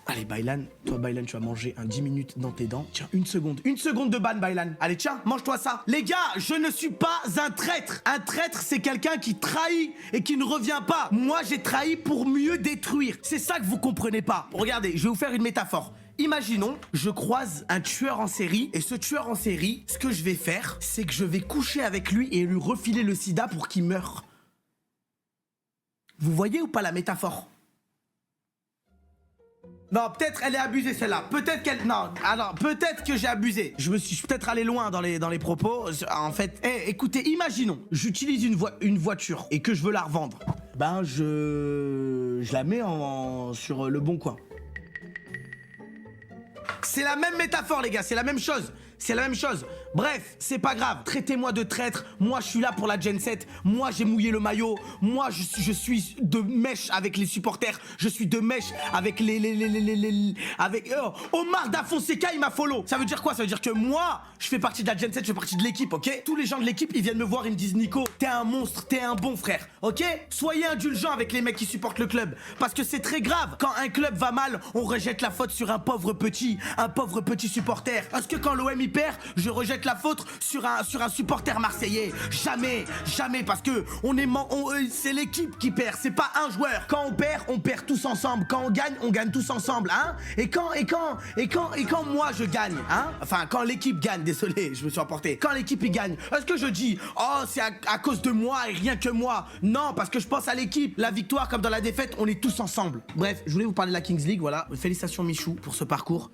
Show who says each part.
Speaker 1: Allez, Baylan, toi, Baylan, tu vas manger un 10 minutes dans tes dents. Tiens, une seconde de ban, Baylan. Allez, tiens, mange-toi ça. Les gars, je ne suis pas un traître. Un traître, c'est quelqu'un qui trahit et qui ne revient pas. Moi, j'ai trahi pour mieux détruire. C'est ça que vous comprenez pas. Regardez, je vais vous faire une métaphore. Imaginons, je croise un tueur en série et ce tueur en série, ce que je vais faire, c'est que je vais coucher avec lui et lui refiler le sida pour qu'il meure. Vous voyez ou pas la métaphore? Non, peut-être elle est abusée celle-là. Peut-être qu'elle... Non, alors peut-être que j'ai abusé. Je suis peut-être allé loin dans les propos. En fait, écoutez, imaginons, j'utilise une voiture et que je veux la revendre. Ben, je la mets sur le bon coin. C'est la même métaphore, les gars, c'est la même chose. C'est la même chose. Bref, c'est pas grave. Traitez-moi de traître. Moi, je suis là pour la Gen 7. Moi, j'ai mouillé le maillot. Moi, je suis de mèche avec les supporters. Je suis de mèche avec avec Omar Da Fonseca, il m'a follow. Ça veut dire quoi? Ça veut dire que moi, je fais partie de la Gen 7, je fais partie de l'équipe, ok? Tous les gens de l'équipe, ils viennent me voir, ils me disent Nico, t'es un monstre, t'es un bon frère, ok? Soyez indulgents avec les mecs qui supportent le club. Parce que c'est très grave. Quand un club va mal, on rejette la faute sur un pauvre petit supporter. Parce que quand l'OM y perd, je rejette la faute sur un supporter marseillais. Jamais, jamais, parce que c'est l'équipe qui perd, c'est pas un joueur. Quand on perd tous ensemble. Quand on gagne tous ensemble, hein. Et quand moi je gagne, hein. Enfin, quand l'équipe gagne, désolé, je me suis emporté. Quand l'équipe y gagne, est-ce que je dis, oh, c'est à cause de moi et rien que moi? Non, parce que je pense à l'équipe. La victoire comme dans la défaite, on est tous ensemble. Bref, je voulais vous parler de la Kings League, voilà. Félicitations Michou pour ce parcours.